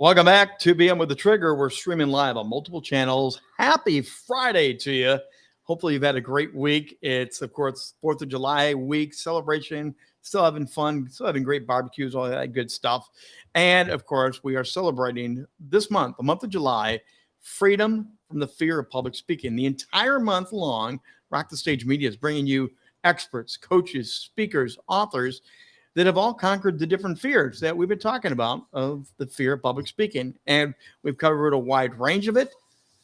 Welcome back to BM with the Trigger. We're streaming live on multiple channels. Happy Friday to you. Hopefully you've had a great week. It's, of course, 4th of July week celebration. Still having fun, still having great barbecues, all that good stuff. And, of course, we are celebrating this month, the month of July, freedom from the fear of public speaking. The entire month long, Rock the Stage Media is bringing you experts, coaches, speakers, authors that have all conquered the different fears that we've been talking about of the fear of public speaking. And we've covered a wide range of it.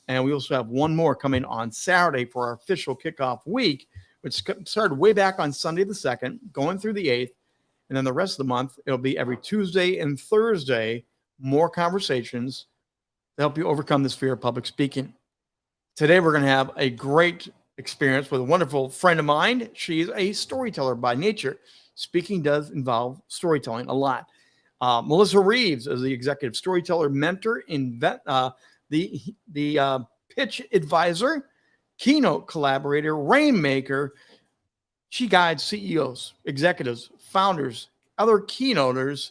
And we also have one more coming on Saturday for our official kickoff week, which started way back on Sunday the 2nd, going through the 8th. And then the rest of the month, it'll be every Tuesday and Thursday, more conversations to help you overcome this fear of public speaking. Today, we're going to have a great experience with a wonderful friend of mine. She's a storyteller by nature. Speaking does involve storytelling a lot. Melissa Reaves is the executive storyteller, mentor, the pitch advisor, keynote collaborator, rainmaker. She guides CEOs, executives, founders, other keynoters,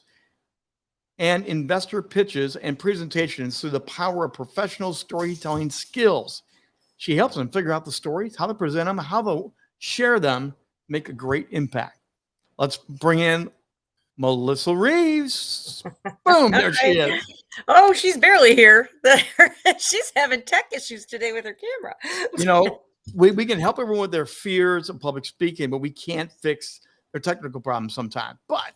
and investor pitches and presentations through the power of professional storytelling skills. She helps them figure out the stories, how to present them, how to share them, make a great impact. Let's bring in Melissa Reaves. Boom, there she is. Oh, she's barely here. She's having tech issues today with her camera. You know, we can help everyone with their fears of public speaking, but we can't fix their technical problems sometimes. But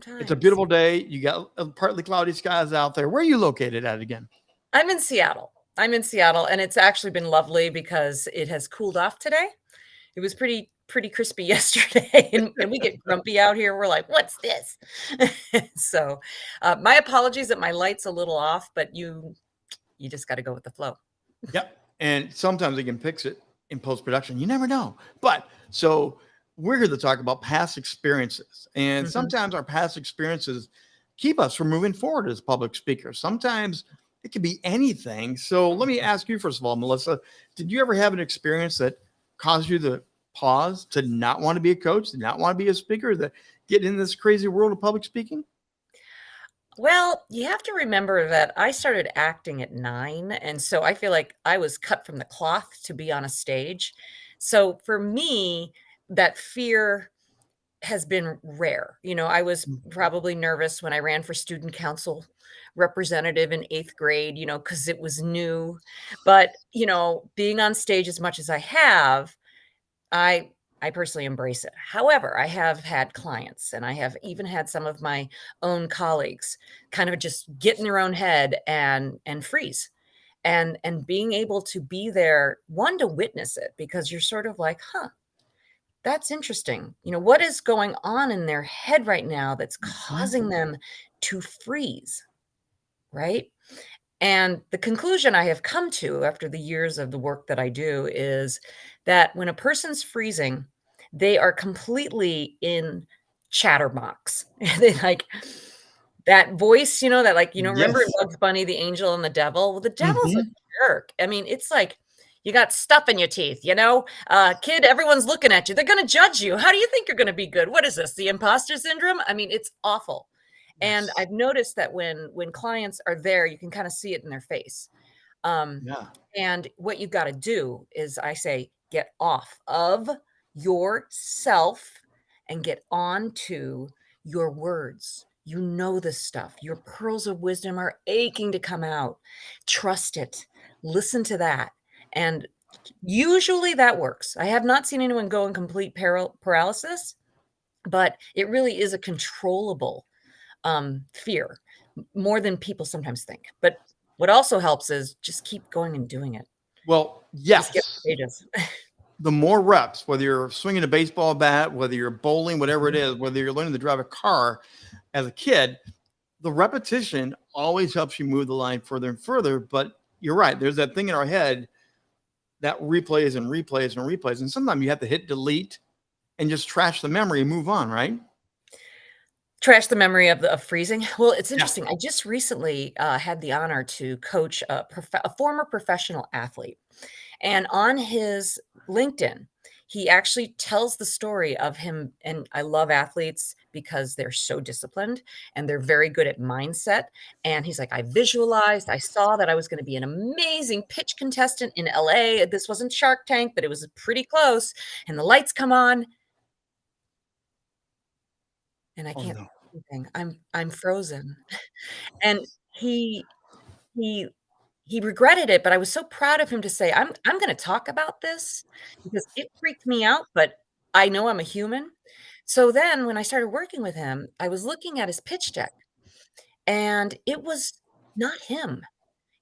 it's a beautiful day. You got partly cloudy skies out there. Where are you located at again? I'm in Seattle. And it's actually been lovely because it has cooled off today. It was pretty crispy yesterday, and we get grumpy out here. We're like, what's this? So my apologies that my light's a little off, but you just got to go with the flow. Yep. And sometimes they can fix it in post-production. You never know. But so we're here to talk about past experiences. And sometimes our past experiences keep us from moving forward as public speakers. Sometimes it could be anything. So let me ask you, first of all, Melissa, did you ever have an experience that caused you to pause, to not want to be a coach, to not want to be a speaker, to get in this crazy world of public speaking? Well, you have to remember that I started acting at 9. And so I feel like I was cut from the cloth to be on a stage. So for me, that fear has been rare. You know, I was probably nervous when I ran for student council representative in 8th grade, you know, because it was new. But, you know, being on stage as much as I have, I personally embrace it. However, I have had clients, and I have even had some of my own colleagues kind of just get in their own head and freeze. And being able to be there, one, to witness it, because you're sort of like, that's interesting. You know, what is going on in their head right now that's causing them to freeze, right? And the conclusion I have come to after the years of the work that I do is that when a person's freezing, they are completely in chatterbox. They like that voice, you know, that like, you know, remember in Bugs Bunny, the angel and the devil? Well, the devil's a jerk. I mean, it's like, you got stuff in your teeth, you know, kid, everyone's looking at you. They're going to judge you. How do you think you're going to be good? What is this? The imposter syndrome? I mean, it's awful. And I've noticed that when clients are there, you can kind of see it in their face. And what you've got to do is, I say, get off of yourself and get on to your words. You know this stuff. Your pearls of wisdom are aching to come out. Trust it. Listen to that. And usually that works. I have not seen anyone go in complete paralysis, but it really is a controllable fear, more than people sometimes think. But what also helps is just keep going and doing it. Well, yes. The more reps, whether you're swinging a baseball bat, whether you're bowling, whatever it is, whether you're learning to drive a car as a kid, the repetition always helps you move the line further and further. But you're right. There's that thing in our head that replays and replays and replays. And sometimes you have to hit delete and just trash the memory and move on, right? Trash the memory of freezing. Well, it's interesting. I just recently had the honor to coach a former professional athlete. And on his LinkedIn, he actually tells the story of him. And I love athletes because they're so disciplined and they're very good at mindset. And he's like, I saw that I was going to be an amazing pitch contestant in LA. This wasn't Shark Tank, but it was pretty close. And the lights come on and I Oh can't no. see anything. I'm frozen. And he he he regretted it, but I was so proud of him to say, I'm gonna talk about this because it freaked me out, but I know I'm a human. So then when I started working with him, I was looking at his pitch deck, and it was not him.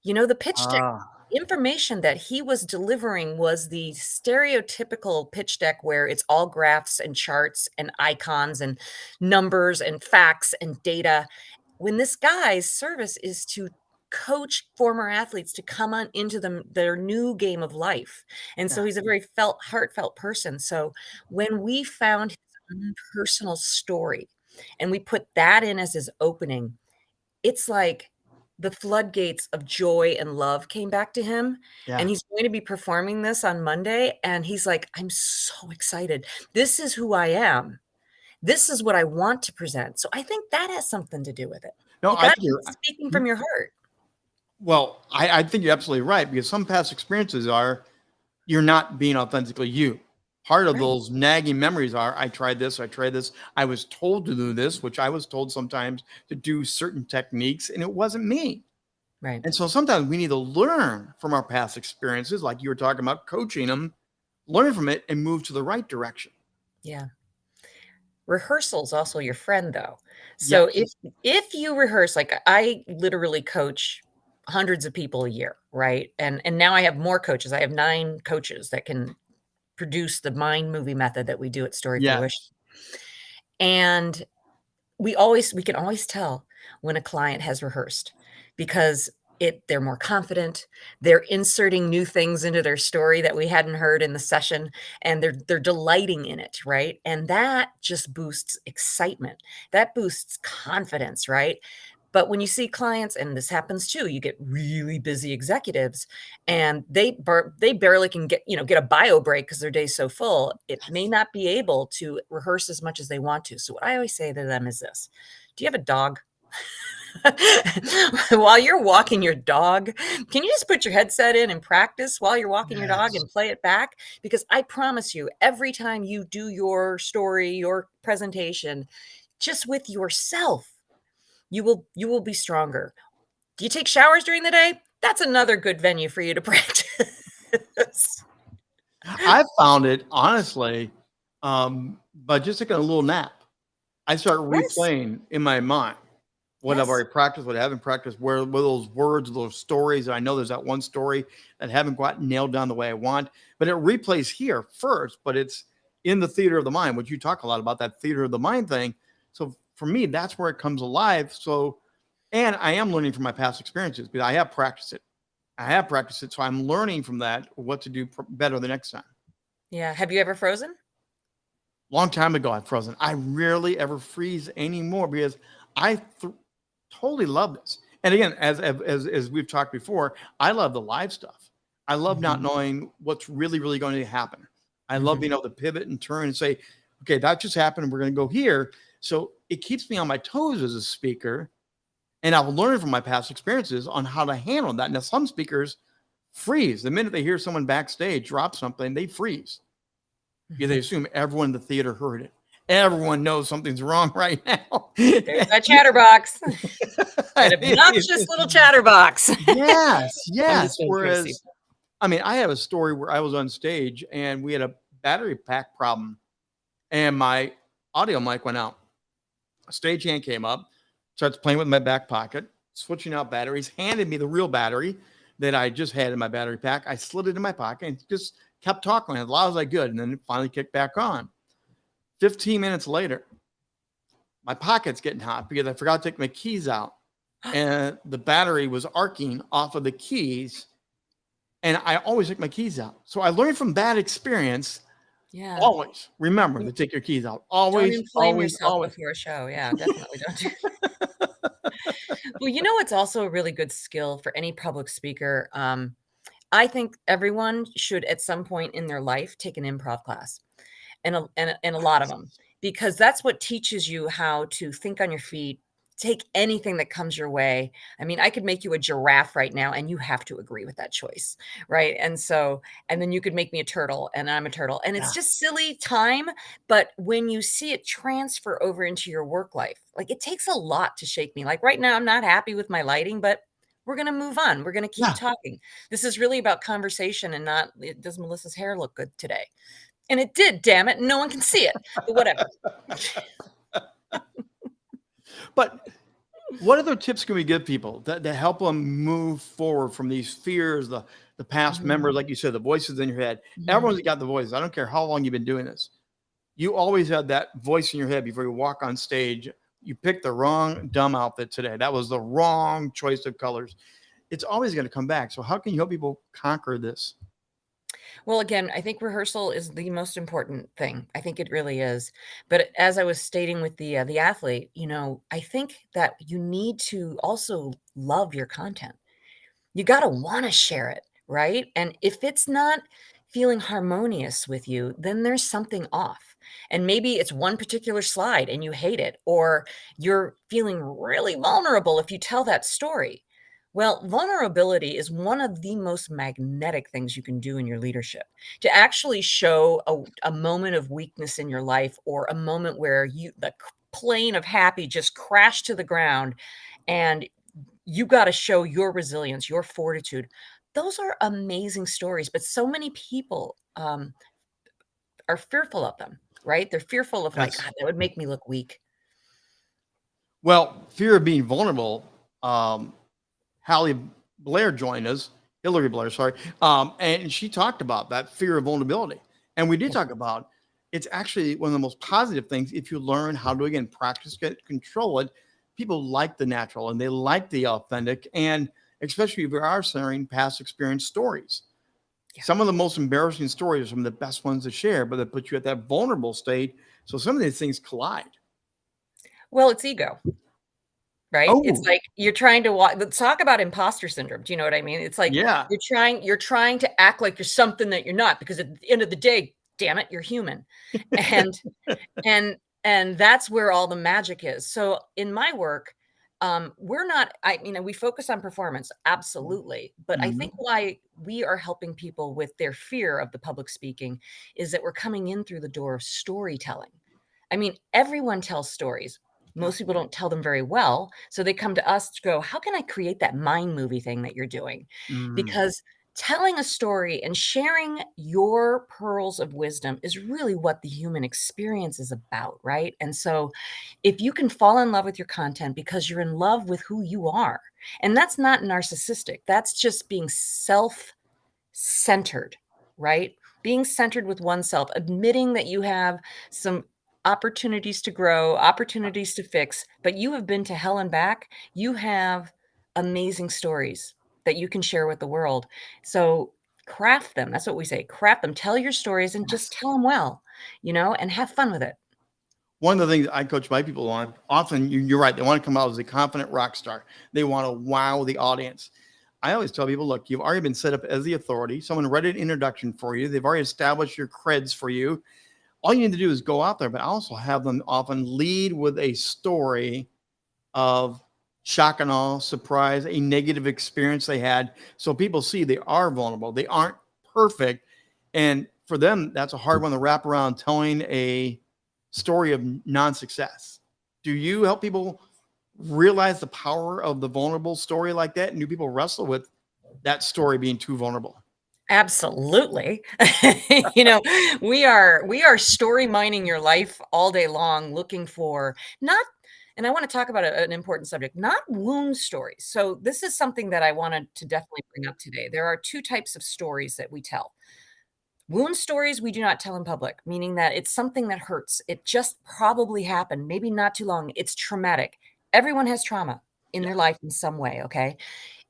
You know, the pitch deck Ah, information that he was delivering was the stereotypical pitch deck where it's all graphs and charts and icons and numbers and facts and data, when this guy's service is to coach former athletes to come on into their new game of life. And so yeah, he's a very heartfelt person. So when we found his own personal story and we put that in as his opening, it's like the floodgates of joy and love came back to him, yeah. and he's going to be performing this on Monday, and he's like, "I'm so excited. This is who I am. This is what I want to present." So I think that has something to do with it. No, You I gotta think be you're. speaking from your heart. Well, I think you're absolutely right because some past experiences are you're not being authentically you. Part of Right, those nagging memories are I tried this, I tried this, I was told to do this, which I was told sometimes to do certain techniques, and it wasn't me. right. And so sometimes we need to learn from our past experiences, like you were talking about coaching them, learn from it and move to the right direction. Yeah. Rehearsal's also your friend, though. So Yes. if you rehearse, like, I literally coach hundreds of people a year, right? And now I have more coaches. I have 9 coaches that can produce the mind movie method that we do at Story Fruition. Yes. And we can always tell when a client has rehearsed because they're more confident, they're inserting new things into their story that we hadn't heard in the session, and they're delighting in it, right? And that just boosts excitement. That boosts confidence, right? But when you see clients, and this happens too, you get really busy executives and they barely can get a bio break because their day's so full. It may not be able to rehearse as much as they want to. So what I always say to them is this: do you have a dog? While you're walking your dog, can you just put your headset in and practice while you're walking your dog Yes. and play it back? Because I promise you, every time you do your story, your presentation, just with yourself, you will be stronger. Do you take showers during the day? That's another good venue for you to practice. I found it honestly, by just taking a little nap. I start Yes, replaying in my mind what I've yes. already practiced, what I haven't practiced, where those words, those stories. I know there's that one story that haven't got nailed down the way I want, but it replays here first, but it's in the theater of the mind, which you talk a lot about that theater of the mind thing. So for me, that's where it comes alive. So, and I am learning from my past experiences because I have practiced it. I have practiced it. So I'm learning from that what to do better the next time. Yeah. Have you ever frozen? Long time ago, I've frozen. I rarely ever freeze anymore because I totally love this. And again, as we've talked before, I love the live stuff. I love not Mhm, knowing what's really going to happen. I love mhm. being able to pivot and turn and say, okay, that just happened. We're going to go here. So it keeps me on my toes as a speaker. And I've learned from my past experiences on how to handle that. Now, some speakers freeze the minute they hear someone backstage drop something, they freeze. Yeah, they assume everyone in the theater heard it. Everyone knows something's wrong right now. There's that chatterbox, that obnoxious little chatterbox. Yes, I'm just yes. being crazy. Whereas, I mean, I have a story where I was on stage and we had a battery pack problem, and my audio mic went out. A stagehand came up, starts playing with my back pocket, switching out batteries, handed me the real battery that I just had in my battery pack. I slid it in my pocket and just kept talking as loud as I could, and then it finally kicked back on. 15 minutes later, my pocket's getting hot because I forgot to take my keys out, and the battery was arcing off of the keys. And I always take my keys out. So I learned from that experience. Yeah. Always remember to take your keys out. Don't Always, inflame always, yourself always. before a show. Yeah, definitely don't do. Well, you know what's also a really good skill for any public speaker? I think everyone should at some point in their life take an improv class, and a lot of them, because that's what teaches you how to think on your feet, take anything that comes your way. I mean, I could make you a giraffe right now, and you have to agree with that choice, right? And then you could make me a turtle, and I'm a turtle, and it's Yeah. just silly time, but when you see it transfer over into your work life, like, it takes a lot to shake me. Like, right now, I'm not happy with my lighting, but we're gonna move on. We're gonna keep Yeah. talking. This is really about conversation and not, "Does Melissa's hair look good today?" And it did, damn it, no one can see it, but whatever. But what other tips can we give people that help them move forward from these fears, the past Mhm, memories, like you said, the voices in your head? mhm. Everyone's got the voices. I don't care how long you've been doing this. You always had that voice in your head before you walk on stage. You picked the wrong dumb outfit today. That was the wrong choice of colors. It's always going to come back. So how can you help people conquer this? Well, again, I think rehearsal is the most important thing. I think it really is. But as I was stating with the athlete, I think that you need to also love your content. You gotta wanna share it, right? And if it's not feeling harmonious with you, then there's something off. And maybe it's one particular slide and you hate it, or you're feeling really vulnerable if you tell that story. Well, vulnerability is one of the most magnetic things you can do in your leadership. To actually show a moment of weakness in your life, or a moment where the plane of happy just crashed to the ground, and you gotta show your resilience, your fortitude. Those are amazing stories, but so many people, are fearful of them, right? They're fearful of, like, Yes. "God, that would make me look weak." Well, fear of being vulnerable. Um, Halle Blair joined us, Hillary Blair, sorry. And she talked about that fear of vulnerability. And we did Yeah. talk about it's actually one of the most positive things if you learn how to, again, practice it, control it. People like the natural and they like the authentic. And especially if you are sharing past experience stories. Yeah. Some of the most embarrassing stories are some of the best ones to share, but they put you at that vulnerable state. So some of these things collide. Well, it's ego, right? It's Oh, like you're trying to talk about imposter syndrome, do you know what I mean? It's like yeah. you're trying to act like you're something that you're not, because at the end of the day, damn it, you're human. And and that's where all the magic is. So in my work, we're not we focus on performance, absolutely. But I think Mhm. why we are helping people with their fear of the public speaking is that we're coming in through the door of storytelling. I mean, everyone tells stories. Yeah. Most people don't tell them very well. So they come to us to go, how can I create that mind movie thing that you're doing? Mm. Because telling a story and sharing your pearls of wisdom is really what the human experience is about, right? And so if you can fall in love with your content because you're in love with who you are, and that's not narcissistic, that's just being centered, right? Being centered with oneself, admitting that you have some opportunities to grow, opportunities to fix, but you have been to hell and back. You have amazing stories that you can share with the world. So craft them. That's what we say. Craft them. Tell your stories and just Yes. tell them well, and have fun with it. One of the things I coach my people on, often you're right, they want to come out as a confident rock star. They want to wow the audience. I always tell people, look, you've already been set up as the authority. Someone read an introduction for you. They've already established your creds for you. All you need to do is go out there, but also have them often lead with a story of shock and awe, surprise, a negative experience they had. So people see they are vulnerable. They aren't perfect. And for them, that's a hard one to wrap around telling a story of non success. Do you help people realize the power of the vulnerable story like that? And do people wrestle with that story being too vulnerable? Absolutely. You know, we are story mining your life all day long, looking for not and I wanna talk about an important subject, not wound stories. So this is something that I wanted to definitely bring up today. There are 2 types of stories that we tell. Wound stories we do not tell in public, meaning that it's something that hurts. It just probably happened, maybe not too long. It's traumatic. Everyone has trauma in Yeah. their life in some way, okay?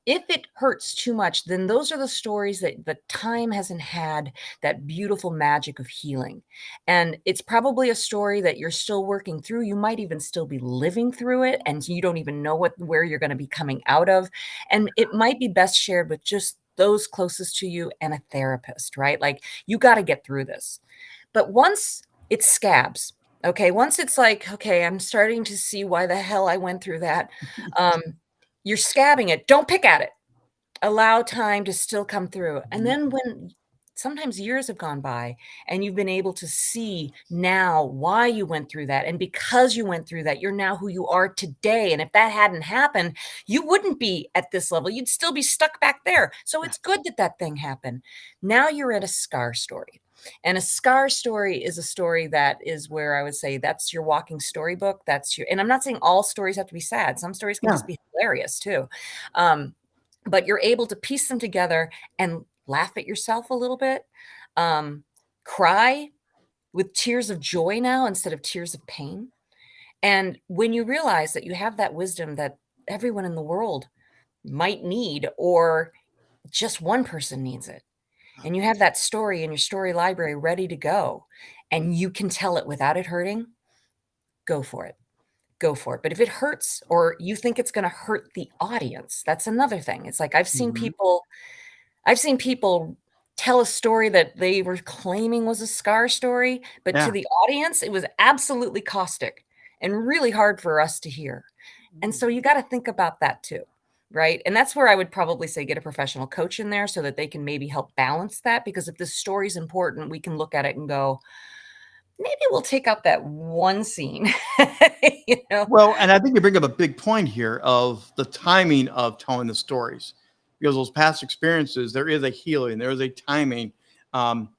If it hurts too much, then those are the stories that the time hasn't had that beautiful magic of healing. And it's probably a story that you're still working through. You might even still be living through it, and you don't even know where you're going to be coming out of. And it might be best shared with just those closest to you, and a therapist, right? Like, you got to get through this. But once it scabs, okay, once it's like, okay, I'm starting to see why the hell I went through that. Um, you're scabbing it. Don't pick at it. Allow time to still come through. And then when sometimes years have gone by and you've been able to see now why you went through that, and because you went through that, you're now who you are today. And if that hadn't happened, you wouldn't be at this level. You'd still be stuck back there. So it's good that that thing happened. Now you're at a scar story. And a scar story is a story that is where I would say that's your walking storybook. That's your, and I'm not saying all stories have to be sad. Some stories can Yeah. just be hilarious too. But you're able to piece them together and laugh at yourself a little bit, cry with tears of joy now instead of tears of pain. And when you realize that you have that wisdom that everyone in the world might need, or just one person needs it, and you have that story in your story library ready to go, and you can tell it without it hurting, go for it. Go for it. But if it hurts or you think it's gonna hurt the audience, that's another thing. It's like Mhm. I've seen people tell a story that they were claiming was a scar story, but to Yeah. the audience, it was absolutely caustic and really hard for us to hear. And so you gotta think about that too, right? And that's where I would probably say get a professional coach in there so that they can maybe help balance that, because if this story's important, we can look at it and go, maybe we'll take out that one scene, you know? Well, and I think you bring up a big point here of the timing of telling the stories, because those past experiences, there is a healing, there is a timing. Um,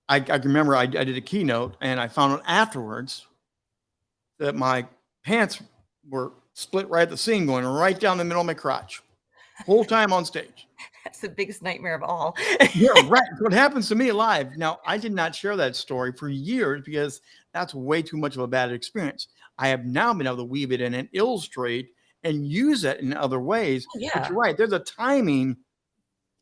I remember I did a keynote and I found out afterwards that my pants were split right at the seam, going right down the middle of my crotch, whole time on stage. That's the biggest nightmare of all. Yeah, right. What happens to me live. Now, I did not share that story for years because that's way too much of a bad experience. I have now been able to weave it in and illustrate and use it in other ways. But Yeah. you're right. There's a timing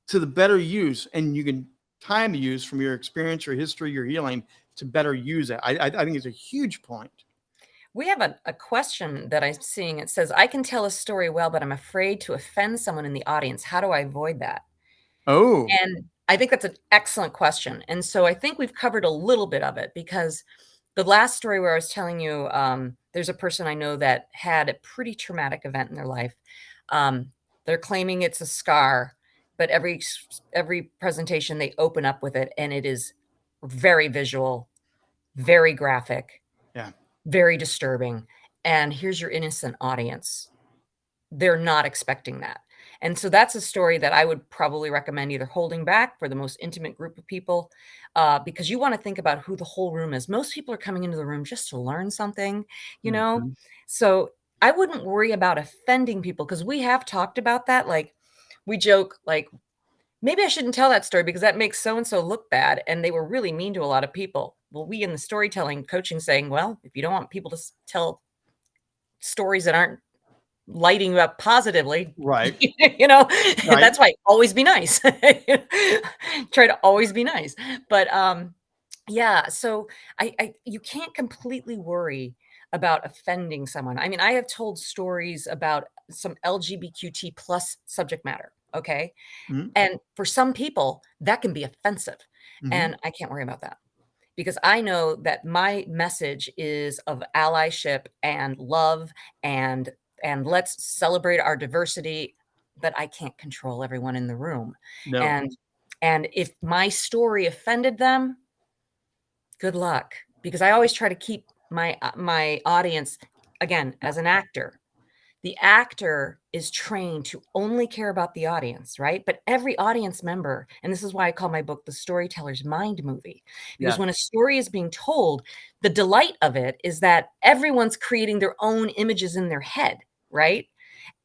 to the better use, and you can time the use from your experience, your history, your healing to better use it. I think it's a huge point. We have a question that I'm seeing. It says, I can tell a story well, but I'm afraid to offend someone in the audience. How do I avoid that? Oh, And I think that's an excellent question. And so I think we've covered a little bit of it, because the last story where I was telling you, there's a person I know that had a pretty traumatic event in their life. Um, they're claiming it's a scar, but every presentation they open up with it, and it is very visual, very graphic, yeah. very disturbing. And here's your innocent audience. They're not expecting that. And so that's a story that I would probably recommend either holding back for the most intimate group of people, because you want to think about who the whole room is. Most people are coming into the room just to learn something, you know? Mhm. So I wouldn't worry about offending people, because we have talked about that. Like, we joke, like, maybe I shouldn't tell that story because that makes so and so look bad. And they were really mean to a lot of people. Well, we in the storytelling coaching saying, well, if you don't want people to tell stories that aren't lighting you up positively, Right. you know, Right. that's why always be nice. Try to always be nice. But yeah, so I you can't completely worry about offending someone. I mean, I have told stories about some LGBTQT plus subject matter. Okay. Mhm. And for some people, that can be offensive. Mhm. And I can't worry about that, because I know that my message is of allyship and love, and let's celebrate our diversity, but I can't control everyone in the room. No. And if my story offended them, good luck, because I always try to keep my audience, again, as an actor, the actor is trained to only care about the audience, right? But every audience member, and this is why I call my book The Storyteller's Mind Movie, because Yeah. when a story is being told, the delight of it is that everyone's creating their own images in their head, right?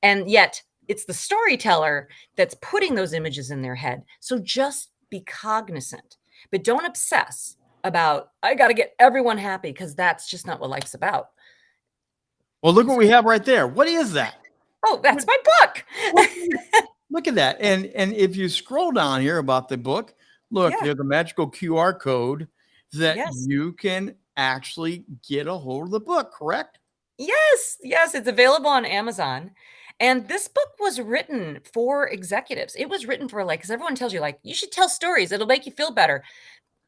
And yet it's the storyteller that's putting those images in their head. So just be cognizant, but don't obsess about, I got to get everyone happy, because that's just not what life's about. Well, look what we have right there. What is that? Oh, What that's my book. what look at that. And if you scroll down here about the book, look, Yeah. there's a magical QR code that Yes. you can actually get a hold of the book, correct? Yes, yes, it's available on Amazon. And this book was written for executives. It was written for like, because everyone tells you, like, you should tell stories, it'll make you feel better.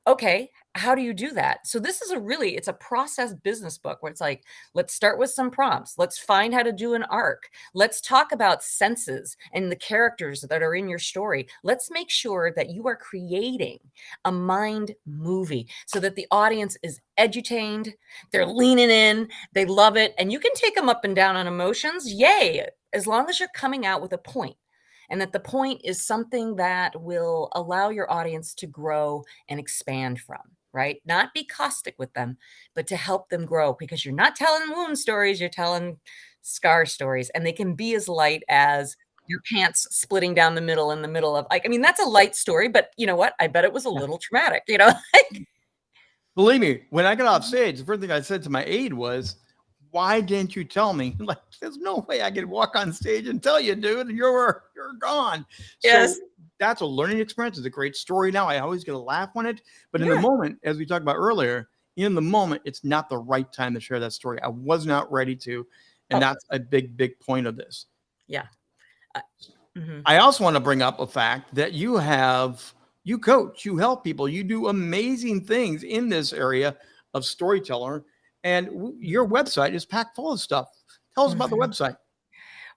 Okay, how do you do that? So this is it's a process business book where it's like, let's start with some prompts. Let's find how to do an arc. Let's talk about senses and the characters that are in your story. Let's make sure that you are creating a mind movie so that the audience is edutained, they're leaning in, they love it, and you can take them up and down on emotions. Yay, as long as you're coming out with a point. And that the point is something that will allow your audience to grow and expand from, right? Not be caustic with them, but to help them grow, because you're not telling wound stories, you're telling scar stories. And they can be as light as your pants splitting down the middle in the middle of, like, I mean, that's a light story, but you know what? I bet it was a little traumatic, you know? Believe me, when I got off stage, the first thing I said to my aide was, why didn't you tell me? Like, there's no way I could walk on stage and tell you, dude, and you're gone. Yes. So that's a learning experience. It's a great story now. I always get a laugh on it. But in the Yeah. moment, as we talked about earlier, in the moment, it's not the right time to share that story. I was not ready to. And that's a big, big point of this. Yeah. Mhm. I also want to bring up a fact that you coach, you help people, you do amazing things in this area of storyteller, and your website is packed full of stuff. Tell us about the website.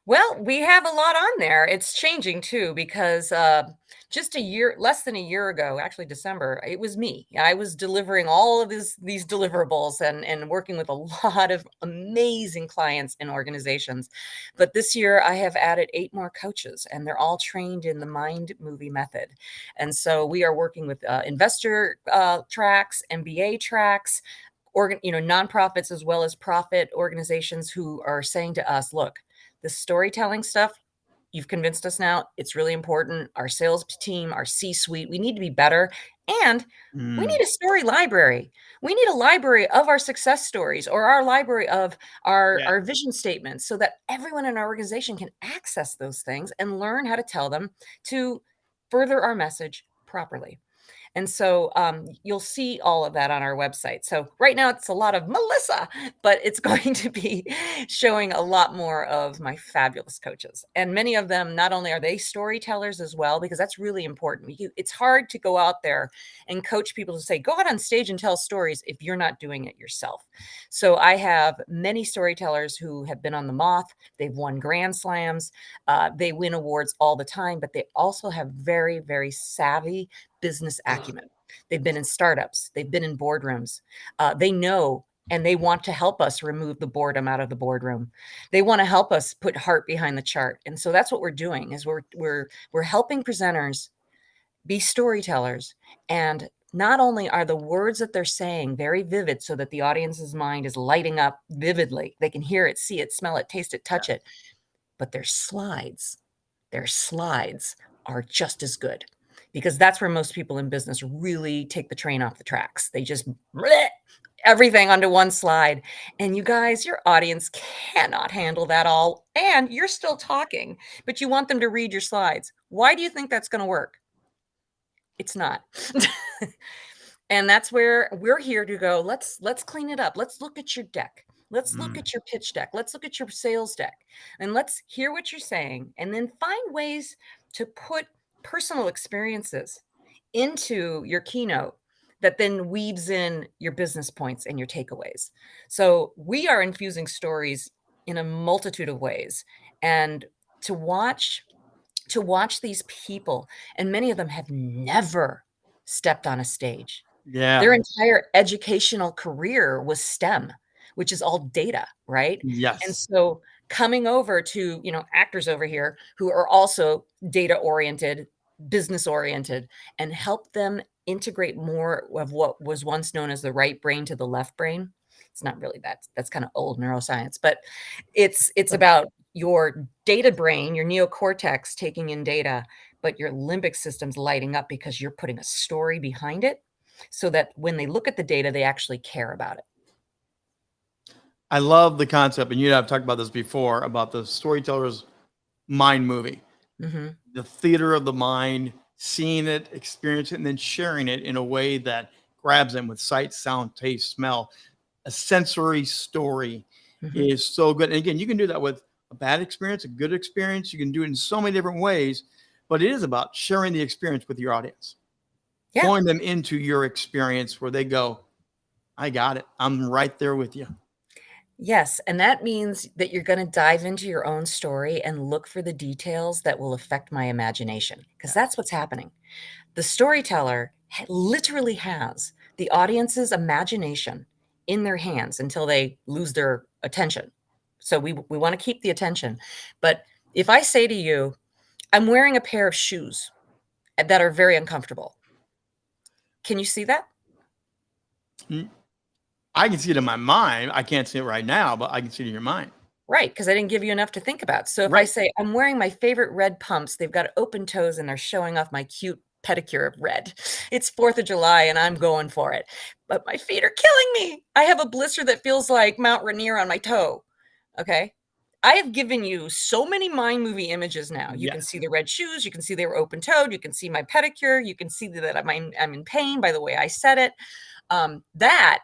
Well, we have a lot on there. It's changing too, because just less than a year ago, actually December, it was me. I was delivering all of these deliverables and working with a lot of amazing clients and organizations. But this year I have added 8 more coaches, and they're all trained in the mind movie method. And so we are working with investor tracks, MBA tracks, nonprofits as well as profit organizations who are saying to us, look, the storytelling stuff, you've convinced us now, it's really important. Our sales team, our C-suite, we need to be better. And we need a story library. We need a library of our success stories, or our library of our vision statements, so that everyone in our organization can access those things and learn how to tell them to further our message properly. And so you'll see all of that on our website. So right now it's a lot of Melissa, but it's going to be showing a lot more of my fabulous coaches. And many of them, not only are they storytellers as well, because that's really important. It's hard to go out there and coach people to say, go out on stage and tell stories if you're not doing it yourself. So I have many storytellers who have been on the Moth. They've won Grand Slams. They win awards all the time, but they also have very, very savvy business acumen. They've been in startups. They've been in boardrooms. They know, and they want to help us remove the boredom out of the boardroom. They want to help us put heart behind the chart. And so that's what we're doing, is we're helping presenters be storytellers. And not only are the words that they're saying very vivid, so that the audience's mind is lighting up vividly, they can hear it, see it, smell it, taste it, touch it, but their slides are just as good. Because that's where most people in business really take the train off the tracks. They just everything onto one slide. And you guys, your audience cannot handle that all. And you're still talking, but you want them to read your slides. Why do you think that's going to work? It's not. And that's where we're here to go. Let's clean it up. Let's look at your deck. Let's look at your pitch deck. Let's look at your sales deck, and let's hear what you're saying, and then find ways to put personal experiences into your keynote that then weaves in your business points and your takeaways. So we are infusing stories in a multitude of ways, and to watch these people, and many of them have never stepped on a stage. Yeah. Their entire educational career was STEM, which is all data, right? Yes. And so coming over to, actors over here who are also data oriented, business oriented, and help them integrate more of what was once known as the right brain to the left brain. It's not really that. That's kind of old neuroscience, but it's about your data brain, your neocortex taking in data, but your limbic system's lighting up because you're putting a story behind it, so that when they look at the data, they actually care about it. I love the concept, and you and I have talked about this before, about the storyteller's mind movie, the theater of the mind, seeing it, experiencing it, and then sharing it in a way that grabs them with sight, sound, taste, smell. A sensory story is so good. And again, you can do that with a bad experience, a good experience. You can do it in so many different ways, but it is about sharing the experience with your audience, pulling them into your experience where they go, I got it. I'm right there with you. Yes, and that means that you're gonna dive into your own story and look for the details that will affect my imagination, because that's what's happening. The storyteller literally has the audience's imagination in their hands until they lose their attention. So we wanna keep the attention. But if I say to you, "I'm wearing a pair of shoes that are very uncomfortable." Can you see that? I can see it in my mind. I can't see it right now, but I can see it in your mind. Right, because I didn't give you enough to think about. So if I say, "I'm wearing my favorite red pumps, they've got open toes and they're showing off my cute pedicure of red. It's 4th of July and I'm going for it. But my feet are killing me. I have a blister that feels like Mount Rainier on my toe." Okay? I have given you so many mind movie images now. You can see the red shoes, you can see they were open toed, you can see my pedicure, you can see that I'm in pain by the way I said it. That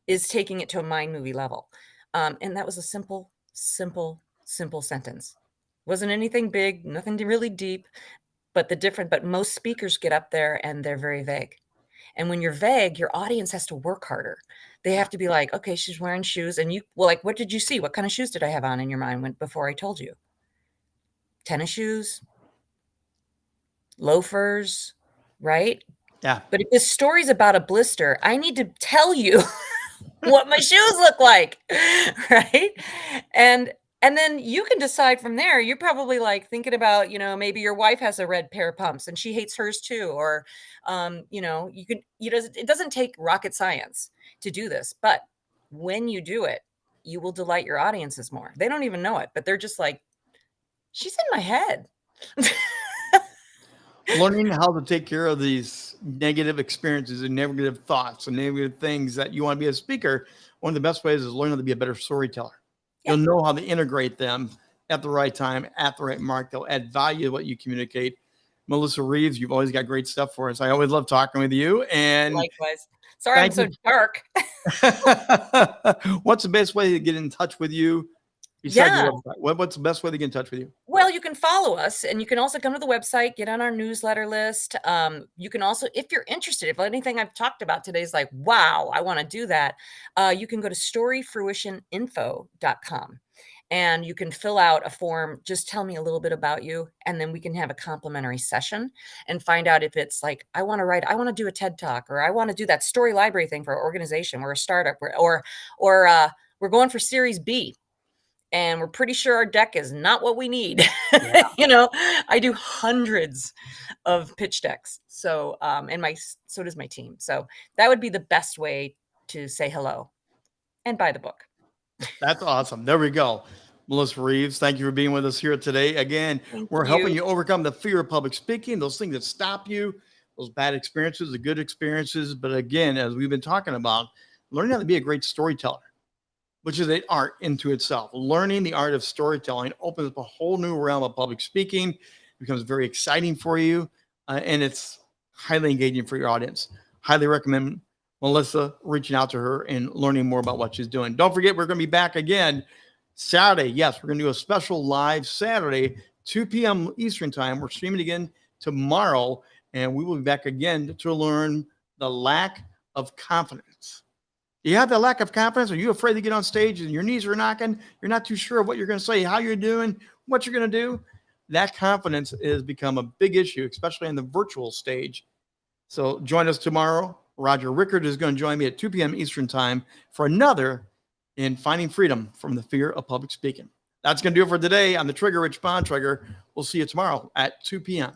is taking it to a mind movie level. And that was a simple sentence. Wasn't anything big, nothing really deep, but most speakers get up there and they're very vague. And when you're vague, your audience has to work harder. They have to be like, okay, she's wearing shoes. And like, what did you see? What kind of shoes did I have on in your mind before I told you? Tennis shoes, loafers, right? Yeah. But if this story's about a blister, I need to tell you what my shoes look like, right? And then you can decide from there. You're probably like thinking about, maybe your wife has a red pair of pumps and she hates hers too. Or, it doesn't take rocket science to do this, but when you do it, you will delight your audiences more. They don't even know it, but they're just like, she's in my head. Learning how to take care of these negative experiences and negative thoughts and negative things that you want to be a speaker. One of the best ways is learn how to be a better storyteller. You'll know how to integrate them at the right time, at the right mark. They'll add value to what you communicate. Melissa Reaves, you've always got great stuff for us. I always love talking with you. And likewise. Sorry, I'm so dark. What's the best way to get in touch with you? What's the best way to get in touch with you? Well, you can follow us and you can also come to the website, get on our newsletter list. You can also, if you're interested, if anything I've talked about today is like, wow, I want to do that, you can go to storyfruitioninfo.com and you can fill out a form. Just tell me a little bit about you. And then we can have a complimentary session and find out if it's like, I want to do a TED Talk, or I want to do that story library thing for our organization. We're a startup, or we're going for Series B. And we're pretty sure our deck is not what we need. Yeah. I do hundreds of pitch decks. So, so does my team. So that would be the best way to say hello and buy the book. That's awesome. There we go. Melissa Reaves, thank you for being with us here today. Again, we're helping you overcome the fear of public speaking, those things that stop you, those bad experiences, the good experiences. But again, as we've been talking about, learning how to be a great storyteller, which is an art into itself. Learning the art of storytelling opens up a whole new realm of public speaking. It becomes very exciting for you, and it's highly engaging for your audience. Highly recommend Melissa reaching out to her and learning more about what she's doing. Don't forget, we're going to be back again Saturday. Yes, we're going to do a special live Saturday, 2 p.m. Eastern time. We're streaming again tomorrow, and we will be back again to learn the lack of confidence. You have the lack of confidence? Are you afraid to get on stage and your knees are knocking? You're not too sure what you're going to say, how you're doing, what you're going to do? That confidence has become a big issue, especially on the virtual stage. So join us tomorrow. Roger Rickard is going to join me at 2 p.m. Eastern time for another in Finding Freedom from the Fear of Public Speaking. That's going to do it for today on the Trigger, Rich Bontrager. We'll see you tomorrow at 2 p.m.